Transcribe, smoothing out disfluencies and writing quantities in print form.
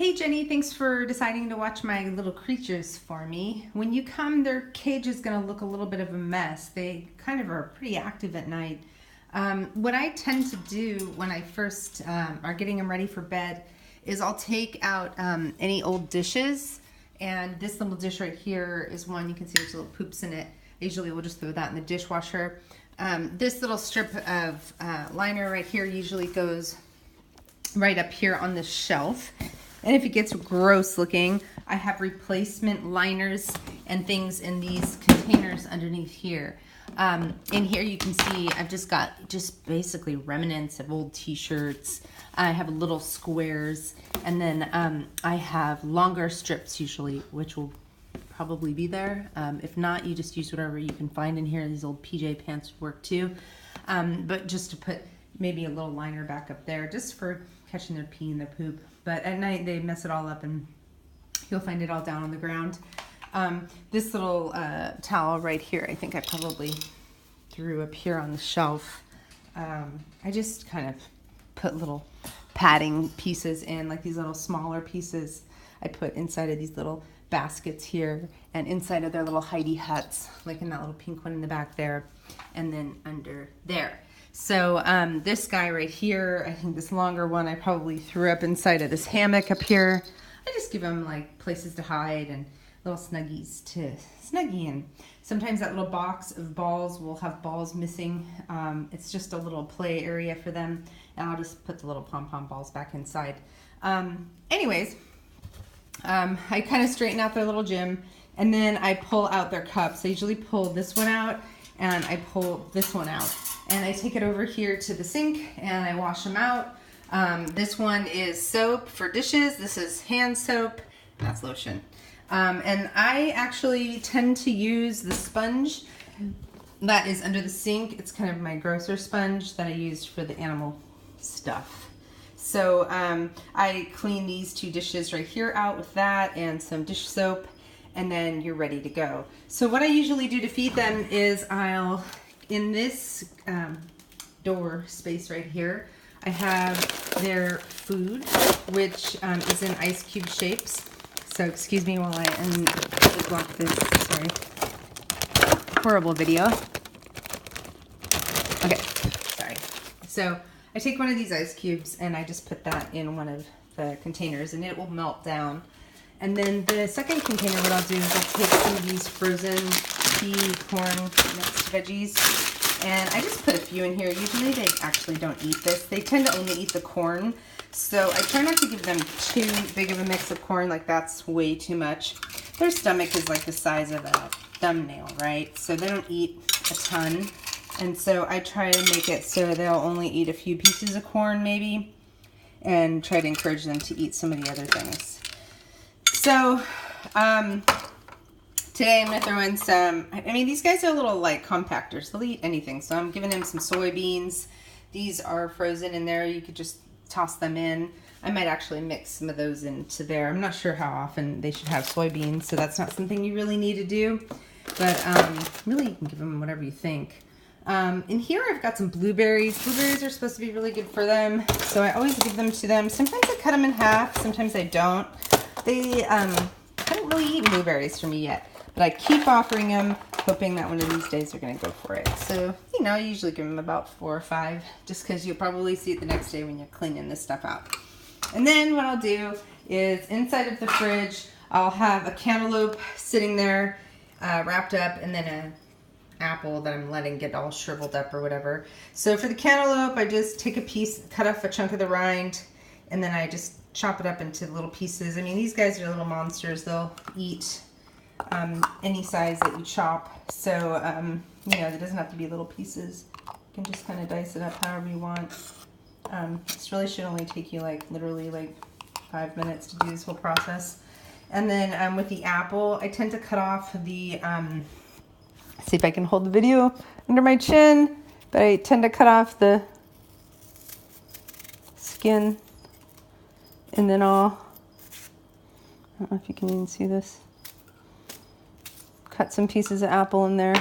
Hey Jenny, thanks for deciding to watch my little creatures for me. When you come, their cage is going to look a little bit of a mess. They kind of are pretty active at night. What I tend to do when I first are getting them ready for bed is I'll take out any old dishes, and this little dish right here is one. You can see there's little poops in it. I usually will just throw that in the dishwasher. This little strip of liner right here usually goes right up here on this shelf. And if it gets gross looking, I have replacement liners and things in these containers underneath here. In here you can see I've just got basically remnants of old t-shirts. I have little squares, and then I have longer strips usually, which will probably be there. If not, you just use whatever you can find in here. These old PJ pants would work too. But just to put maybe a little liner back up there just for catching their pee and their poop. But at night they mess it all up and you'll find it all down on the ground. This little towel right here, I think I probably threw up here on the shelf. I just kind of put little padding pieces in, like these little smaller pieces I put inside of these little baskets here and inside of their little hidey huts, like in that little pink one in the back there, and then under there. So this guy right here, I think this longer one, I probably threw up inside of this hammock up here. I just give him like places to hide and little snuggies to snuggie in. Sometimes that little box of balls will have balls missing. It's just a little play area for them, and I'll just put the little pom-pom balls back inside. Anyways, I kind of straighten out their little gym, and then I pull out their cups. I usually pull this one out, and I pull this one out. And I take it over here to the sink and I wash them out. This one is soap for dishes. This is hand soap. That's lotion. And I actually tend to use the sponge that is under the sink. It's kind of my grosser sponge that I use for the animal stuff. So I clean these two dishes right here out with that and some dish soap, and then you're ready to go. So what I usually do to feed them is in this door space right here, I have their food, which is in ice cube shapes. So excuse me while I block this, sorry, horrible video. Okay, sorry. So I take one of these ice cubes and I just put that in one of the containers and it will melt down. And then the second container, what I'll do is I'll take some of these frozen pea, corn, mixed veggies, and I just put a few in here. Usually they actually don't eat this. They tend to only eat the corn. So I try not to give them too big of a mix of corn, like that's way too much. Their stomach is like the size of a thumbnail, right? So they don't eat a ton. And so I try to make it so they'll only eat a few pieces of corn maybe, and try to encourage them to eat some of the other things. So, today I'm going to throw in some, I mean, these guys are little like compactors. They'll eat anything. So I'm giving him some soybeans. These are frozen in there. You could just toss them in. I might actually mix some of those into there. I'm not sure how often they should have soybeans, so that's not something you really need to do. But really you can give them whatever you think. In here I've got some blueberries. Blueberries are supposed to be really good for them, so I always give them to them. Sometimes I cut them in half, sometimes I don't. They haven't really eaten blueberries for me yet, but I keep offering them, hoping that one of these days they're going to go for it. So, you know, I usually give them about 4 or 5, just because you'll probably see it the next day when you're cleaning this stuff out. And then what I'll do is inside of the fridge, I'll have a cantaloupe sitting there wrapped up, and then an apple that I'm letting get all shriveled up or whatever. So for the cantaloupe, I just take a piece, cut off a chunk of the rind, and then I just chop it up into little pieces. I mean, these guys are little monsters. They'll eat any size that you chop. So, you know, it doesn't have to be little pieces. You can just kind of dice it up however you want. This really should only take you like literally like 5 minutes to do this whole process. And then with the apple, I tend to cut off the, see if I can hold the video under my chin, but I tend to cut off the skin. And then I don't know if you can even see this, cut some pieces of apple in there.